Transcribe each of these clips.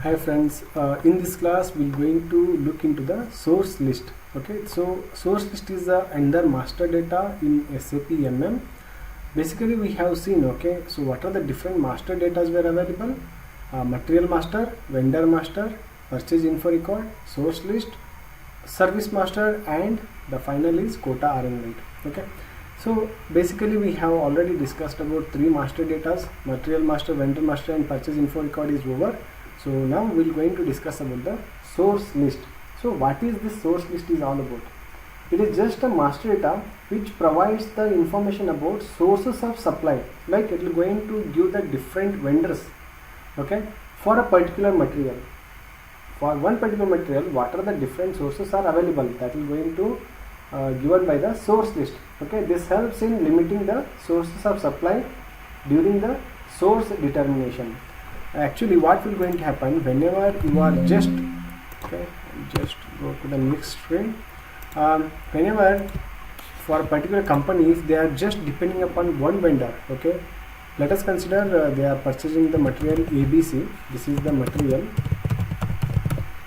Hi friends, in this class we're going to look into the source list. Okay, so source list is under master data in SAP MM. Basically we have seen, okay, so what are the different master data were available? Material master, vendor master, purchase info record, source list, service master, and the final is quota arrangement. Okay, so basically we have already discussed about three master data: material master, vendor master, and purchase info record is over. So now we're going to discuss about the source list. So what is this source list is all about? It is just a master data which provides the information about sources of supply. Like it will going to give the different vendors, okay, for a particular material. For one particular material, what are the different sources are available? That will going to given by the source list. Okay, this helps in limiting the sources of supply during the source determination. Actually, what will going to happen whenever you are just go to the next screen. Whenever for a particular company, if they are just depending upon one vendor, okay, let us consider they are purchasing the material ABC. This is the material,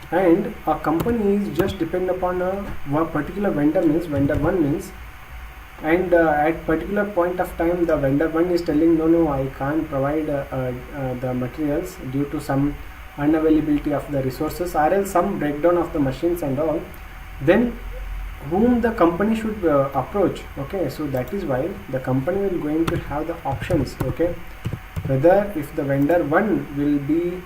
and a company is just depend upon one particular vendor, means vendor 1 means, and at particular point of time the vendor 1 is telling no, I can't provide the materials due to some unavailability of the resources or else some breakdown of the machines and all. Then whom the company should approach? Okay, so that is why the company will going to have the options, okay, whether if the vendor 1 will be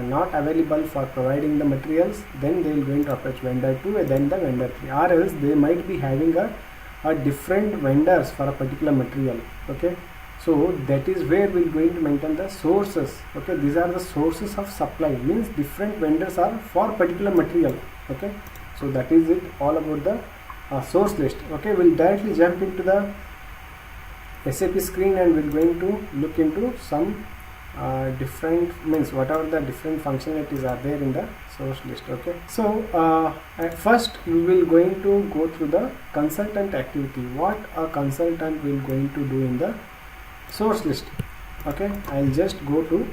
not available for providing the materials, then they will going to approach vendor 2 and then the vendor 3, or else they might be having a different vendors for a particular material. Okay, so that is where we are going to maintain the sources. Okay, these are the sources of supply, means different vendors are for particular material. Okay, so that is it all about the source list. Okay, we'll directly jump into the SAP screen and we're going to look into some different, means whatever the different functionalities are there in the source list. Okay, so at first we will going to go through the consultant activity. What a consultant will going to do in the source list. Okay, I'll just go to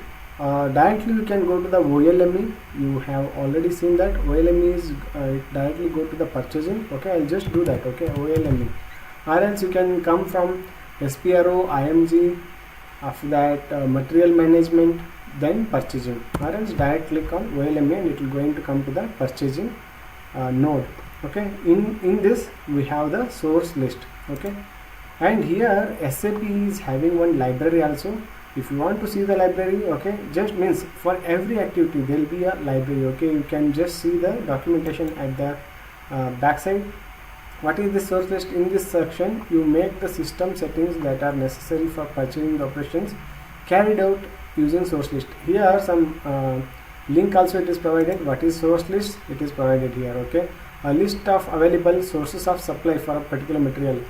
directly you can go to the OLME. You have already seen that OLME is directly go to the purchasing. Okay, I'll just do that. Okay, OLME, or else you can come from SPRO, IMG, after that material management, then purchasing, or else direct click on OLME and it will going to come to the purchasing node. Okay, in this we have the source list. Okay, and here SAP is having one library also. If you want to see the library, okay, just means for every activity there will be a library. Okay, you can just see the documentation at the backside. What is this source list? In this section you make the system settings that are necessary for purchasing operations carried out using source list. Here are some link also it is provided. What is source list? It is provided here. Okay, a list of available sources of supply for a particular material,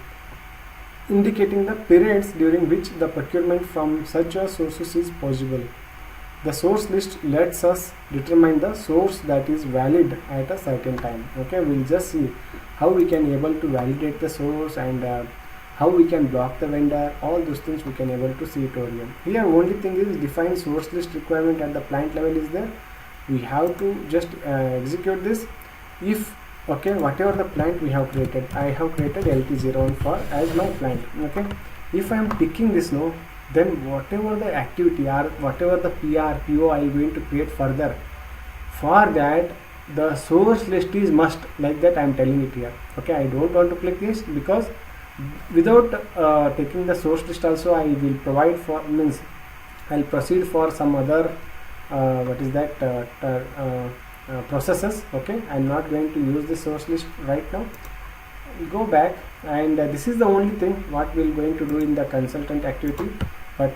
indicating the periods during which the procurement from such a sources is possible. The source list lets us determine the source that is valid at a certain time. Okay, we'll just see how we can able to validate the source and how we can block the vendor. All those things we can able to see it over here. Here only thing is define source list requirement at the plant level is there. We have to just execute this. If okay, whatever the plant we have created, I have created LT01 for as my plant. Okay, if I am picking this now, then whatever the activity or whatever the PR, PO I am going to create further, for that the source list is must, like that I am telling it here. Okay, I don't want to click this because without taking the source list also I will provide for, means I'll proceed for some other what is that processes. Okay, I'm not going to use the source list right now. Go back, and this is the only thing what we're going to do in the consultant activity, but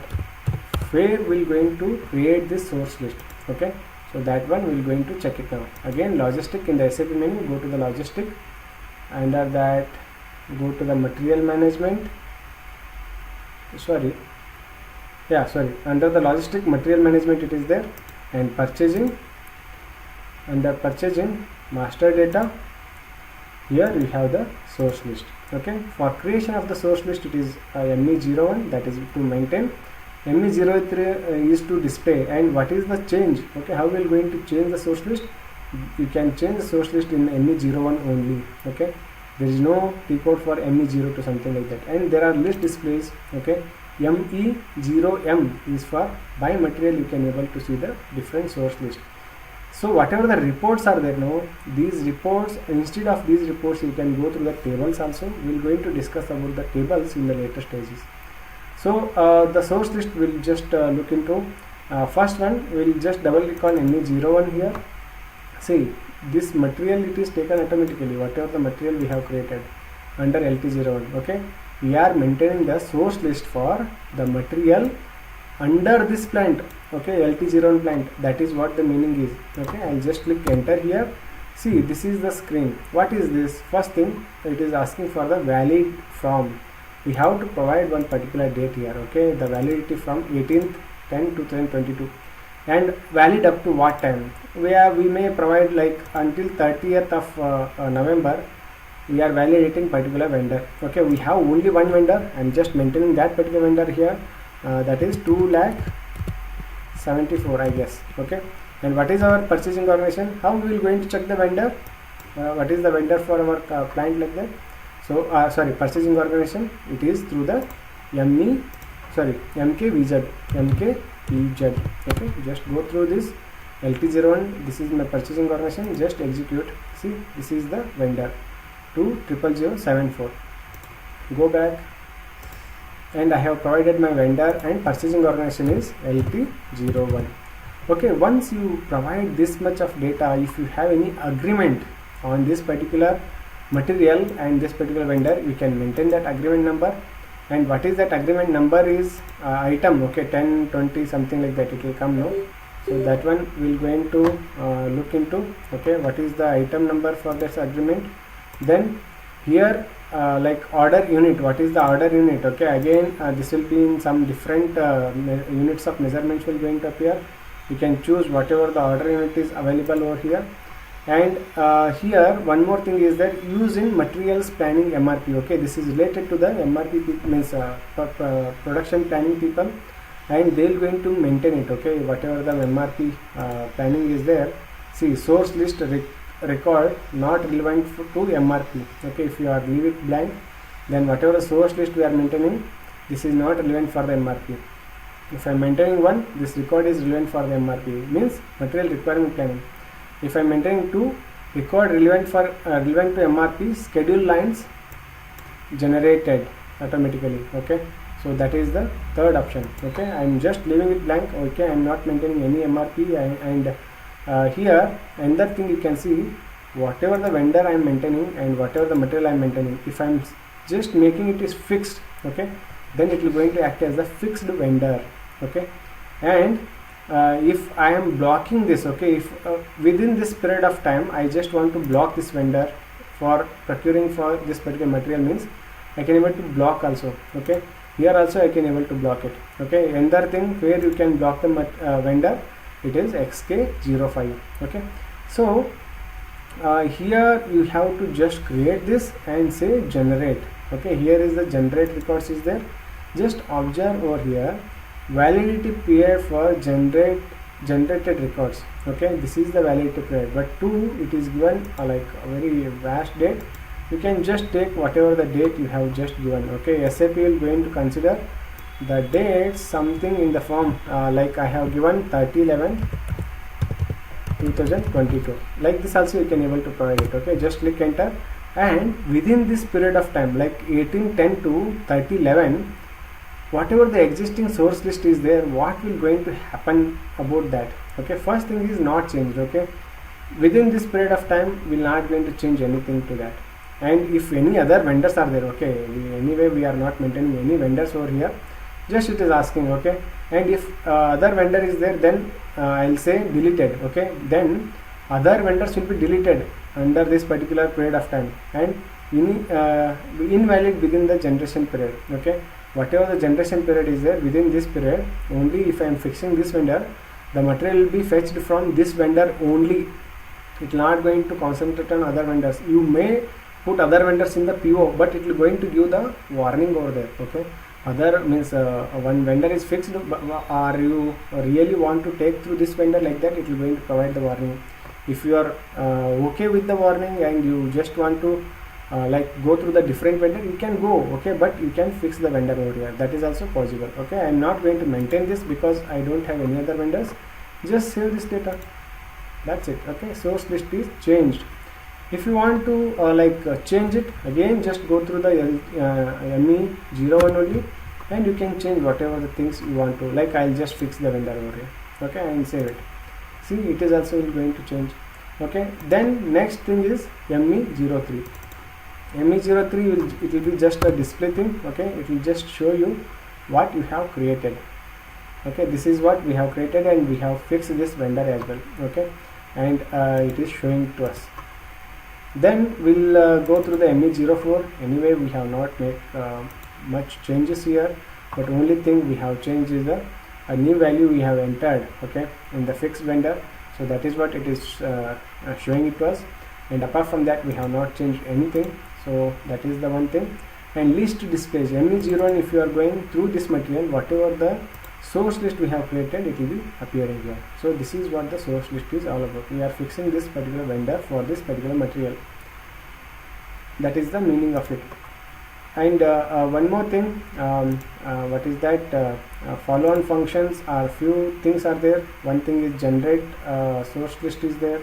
where we're going to create this source list. Okay, so that one we're going to check it now. Again, logistic, in the SAP menu go to the logistic, under that go to the material management, under the logistic material management it is there, and purchasing, under purchasing master data, here we have the source list. Okay, for creation of the source list it is ME01, that is to maintain, ME03 is to display. And what is the change? Okay, how we are going to change the source list? You can change the source list in ME01 only. Okay, there is no T code for ME02 something like that. And there are list displays. Okay, ME0M is for by material. You can able to see the different source list. So whatever the reports are there now, these reports, instead of these reports, you can go through the tables also. We are going to discuss about the tables in the later stages. So the source list will just look into first one. We will just double click on ME01 here. See, this material, it is taken automatically, whatever the material we have created under LT01. Okay, we are maintaining the source list for the material under this plant. Okay, LT01 plant, that is what the meaning is. Okay, I'll just click enter here. See, this is the screen. What is this? First thing, it is asking for the valid from. We have to provide one particular date here. Okay, the validity from 18th 10 2022, and valid up to what time? We may provide like until 30th of November. We are validating particular vendor. Okay, we have only one vendor. I'm just maintaining that particular vendor here. That is 2,74,000, I guess. Okay, and what is our purchasing organization? How we will going to check the vendor? What is the vendor for our client like that? So purchasing organization, it is through the MKVZ. Okay, just go through this LT01. This is my purchasing organization. Just execute. See, this is the vendor 2,000,074. Go back, and I have provided my vendor, and purchasing organization is LT01. Okay, once you provide this much of data, if you have any agreement on this particular material and this particular vendor, you can maintain that agreement number. And what is that agreement number is item. Okay, 10 20 something like that, it will come now. So that one we'll going to look into. Okay, what is the item number for this agreement? Then here like order unit, what is the order unit? Okay, again this will be in some different units of measurements will going to appear. You can choose whatever the order unit is available over here. And here one more thing is that use in materials planning MRP. Okay, this is related to the MRP means production planning people, and they will going to maintain it. Okay, whatever the MRP planning is there. See, source list record not relevant to MRP. Okay, if you are leave it blank, then whatever the source list we are maintaining, this is not relevant for the MRP. If I am maintaining one, this record is relevant for the MRP, means material requirement planning. If I am maintaining two, record relevant for relevant to MRP, schedule lines generated automatically. Okay, so that is the third option. Okay, I am just leaving it blank. Okay, I am not maintaining any MRP, and here another thing you can see, whatever the vendor I am maintaining and whatever the material I am maintaining, if I am just making it is fixed, okay, then it will going to act as a fixed vendor. Okay, and if I am blocking this, okay, if within this period of time I just want to block this vendor for procuring for this particular material, means I can able to block also. Okay, here also I can able to block it. Okay, another thing where you can block the vendor, it is XK05. Okay, so here you have to just create this and say generate. Okay, here is the generate records is there. Just observe over here, validity period for generated records. Okay, this is the validity period, but 2 it is given like a very vast date. You can just take whatever the date you have just given. Okay, SAP will going to consider the date something in the form like I have given 30/11/2022. Like this also you can able to provide it. Okay, just click enter, and within this period of time, like 18/10 to 30/11, whatever the existing source list is there, what will going to happen about that? Okay, first thing is not changed. Okay, within this period of time we will not going to change anything to that. And if any other vendors are there, okay, anyway we are not maintaining any vendors over here, just it is asking. Okay, and if other vendor is there, then I'll say deleted. Okay, then other vendors will be deleted under this particular period of time, and invalid within the generation period. Okay, whatever the generation period is there, within this period only, if I am fixing this vendor, the material will be fetched from this vendor only. It will not going to concentrate on other vendors. You may put other vendors in the PO, but it will going to give the warning over there. Okay, other means one vendor is fixed, or you really want to take through this vendor, like that it will going to provide the warning. If you are okay with the warning and you just want to like go through the different vendor, you can go, okay, but you can fix the vendor over here, that is also possible. Okay, I am not going to maintain this because I don't have any other vendors. Just save this data, that's it. Okay, source list is changed. If you want to change it again, just go through the ME01 only, and you can change whatever the things you want to. Like I'll just fix the vendor over here, okay, and save it. See, it is also going to change. Okay, then next thing is ME03. ME03 it will be just a display thing. Okay, it will just show you what you have created. Okay, this is what we have created, and we have fixed this vendor as well. Okay, and it is showing to us. Then we'll go through the ME04. Anyway, we have not made much changes here, but only thing we have changed is a new value we have entered, okay, in the fixed vendor. So that is what it is showing it to us, and apart from that we have not changed anything. So that is the one thing. And list displays ME01, if you are going through this material, whatever the source list we have created, it will be appearing here. So this is what the source list is all about. We are fixing this particular vendor for this particular material. That is the meaning of it. And one more thing, what is that? Follow-on functions are few things are there. One thing is generate source list is there,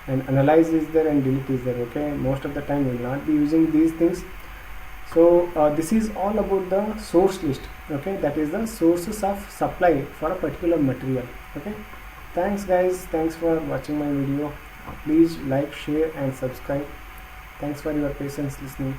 and analyze is there, and delete is there. Okay, most of the time we will not be using these things. So this is all about the source list. Okay, that is the sources of supply for a particular material. Okay, thanks guys, thanks for watching my video. Please like, share and subscribe. Thanks for your patience listening.